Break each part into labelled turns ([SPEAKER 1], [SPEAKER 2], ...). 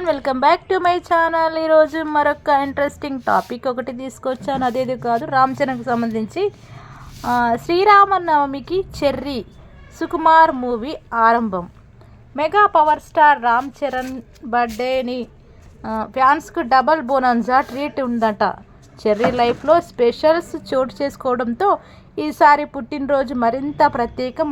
[SPEAKER 1] Everyone, welcome back to my channel. ఈరోజు మరొక interesting topic ఒకటి తీసుకొచ్చాను. అదేది కాదు, రామ్ చరణ్కి సంబంధించి శ్రీరామనవమికి చెర్రీ సుకుమార్ మూవీ ఆరంభం. Mega power star Ram Charan బర్త్డేని ఫ్యాన్స్కు డబల్ బోనన్జా ట్రీట్ ఉందట. చెర్రీ లైఫ్లో స్పెషల్స్ చోటు చేసుకోవడంతో ఈసారి పుట్టినరోజు మరింత ప్రత్యేకం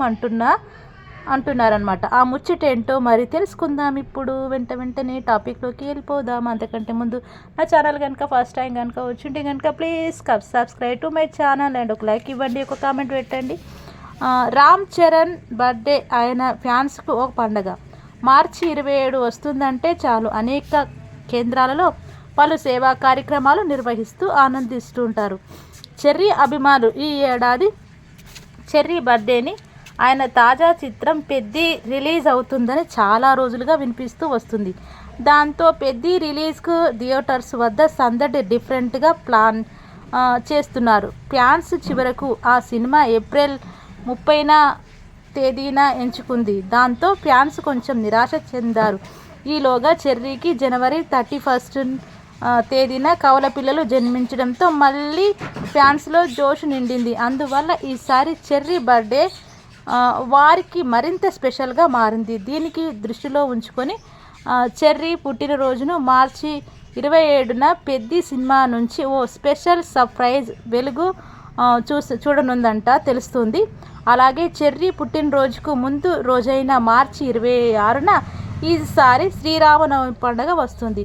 [SPEAKER 1] అంటున్నారనమాట. ఆ ముచ్చటేంటో మరి తెలుసుకుందాం ఇప్పుడు. వెంటనే టాపిక్లోకి వెళ్ళిపోదాం. అంతకంటే ముందు నా ఛానల్ కనుక ఫస్ట్ టైం కనుక వచ్చింటే కనుక please subscribe to my channel and ఒక లైక్ ఇవ్వండి, ఒక కామెంట్ పెట్టండి. రామ్ చరణ్ బర్త్డే ఆయన ఫ్యాన్స్కు ఒక పండగ. మార్చి 27 వస్తుందంటే చాలు అనేక కేంద్రాలలో పలు సేవా కార్యక్రమాలు నిర్వహిస్తూ ఆనందిస్తుంటారు చెర్రీ అభిమానులు. ఈ ఏడాది చెర్రీ బర్త్డేని ఆయన తాజా చిత్రం పెద్ది రిలీజ్ అవుతుందని చాలా రోజులుగా వినిపిస్తూ వస్తుంది. దాంతో పెద్ది రిలీజ్కు థియేటర్స్ వద్ద సందడి డిఫరెంట్గా ప్లాన్ చేస్తున్నారు ఫ్యాన్స్. చివరకు ఆ సినిమా ఏప్రిల్ 30న తేదీన ఎంచుకుంది. దాంతో ఫ్యాన్స్ కొంచెం నిరాశ చెందారు. ఈలోగా చెర్రీకి జనవరి 31 తేదీన కవల పిల్లలు జన్మించడంతో మళ్ళీ ఫ్యాన్స్లో జోష్ నిండింది. అందువల్ల ఈసారి చెర్రీ బర్త్డే వారికి మరింత స్పెషల్గా మారింది. దీనికి దృష్టిలో ఉంచుకొని చెర్రీ పుట్టినరోజును మార్చి 27న పెద్ది సినిమా నుంచి ఓ స్పెషల్ సర్ప్రైజ్ వెలుగు చూడనుందంట తెలుస్తుంది. అలాగే చెర్రీ పుట్టినరోజుకు ముందు రోజైన మార్చి 26న ఈసారి శ్రీరామనవమి పండుగ వస్తుంది.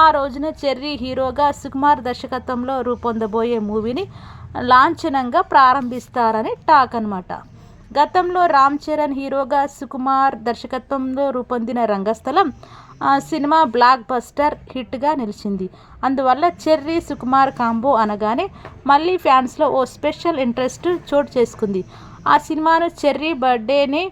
[SPEAKER 1] ఆ రోజున చెర్రీ హీరోగా సుకుమార్ దర్శకత్వంలో రూపొందబోయే మూవీని లాంఛనంగా ప్రారంభిస్తారని టాక్ అనమాట. గతంలో రామ్ చరణ్ హీరోగా సుకుమార్ దర్శకత్వంలో రూపొందిన రంగస్థలం సినిమా బ్లాక్ బస్టర్ హిట్గా నిలిచింది. అందువల్ల చెర్రీ సుకుమార్ కాంబో అనగానే మళ్ళీ ఫ్యాన్స్లో ఓ స్పెషల్ ఇంట్రెస్ట్ చోటు చేసుకుంది. ఆ సినిమాను చెర్రీ బర్త్డేని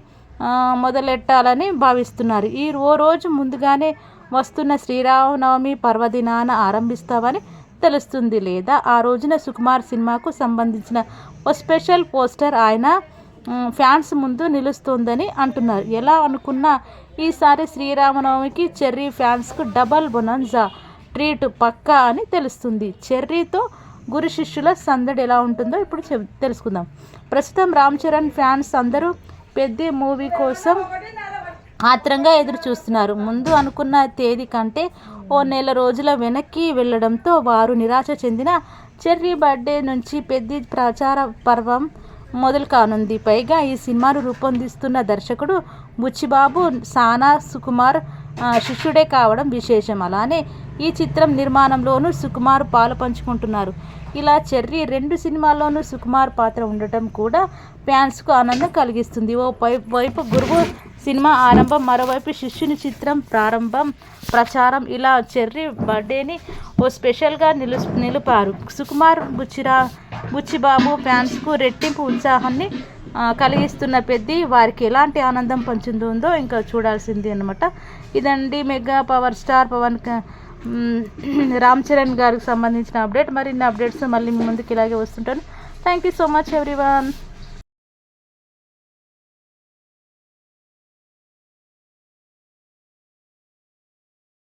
[SPEAKER 1] మొదలెట్టాలని భావిస్తున్నారు. ఓ రోజు ముందుగానే వస్తున్న శ్రీరామనవమి పర్వదినాన ఆరంభిస్తామని తెలుస్తుంది. లేదా ఆ రోజున సుకుమార్ సినిమాకు సంబంధించిన ఓ స్పెషల్ పోస్టర్ ఆయన ఫ్యాన్స్ ముందు నిలుస్తుందని అంటున్నారు. ఎలా అనుకున్నా ఈసారి శ్రీరామనవమికి చెర్రీ ఫ్యాన్స్కు డబల్ బొనన్జా ట్రీట్ పక్కా అని తెలుస్తుంది. చెర్రీతో గురు శిష్యుల సందడి ఎలా ఉంటుందో ఇప్పుడు తెలుసుకుందాం. ప్రస్తుతం రామ్ చరణ్ ఫ్యాన్స్ అందరూ పెద్ద మూవీ కోసం ఆత్రంగా ఎదురు చూస్తున్నారు. ముందు అనుకున్న తేదీ కంటే ఓ నెల రోజుల వెనక్కి వెళ్లడంతో వారు నిరాశ చెందిన చెర్రీ బర్త్డే నుంచి పెద్ద ప్రచార పర్వం మొదలు కానుంది. పైగా ఈ సినిమాను రూపొందిస్తున్న దర్శకుడు బుచ్చిబాబు సానా సుకుమార్ శిష్యుడే కావడం విశేషం. అలానే ఈ చిత్రం నిర్మాణంలోనూ సుకుమార్ పాలు పంచుకుంటున్నారు. ఇలా చెర్రీ 2 సినిమాల్లోనూ సుకుమార్ పాత్ర ఉండటం కూడా ఫ్యాన్స్కు ఆనందం కలిగిస్తుంది. ఓ వైపు గురువు సినిమా ఆరంభం, మరోవైపు శిష్యుని చిత్రం ప్రచారం. ఇలా చెర్రీ బర్త్డేని ఓ స్పెషల్గా నిలిపారు. సుకుమార్ బుచ్చిబాబు ఫ్యాన్స్కు రెట్టింపు ఉత్సాహాన్ని కలిగిస్తున్న పెద్ది వారికి ఎలాంటి ఆనందం పంచుతుందో ఇంకా చూడాల్సింది అనమాట. ఇదండి mega power star Ram Charan గారికి సంబంధించిన అప్డేట్. మరిన్ని అప్డేట్స్ మళ్ళీ మీ ముందుకు ఇలాగే వస్తుంటాను. Thank you so much everyone.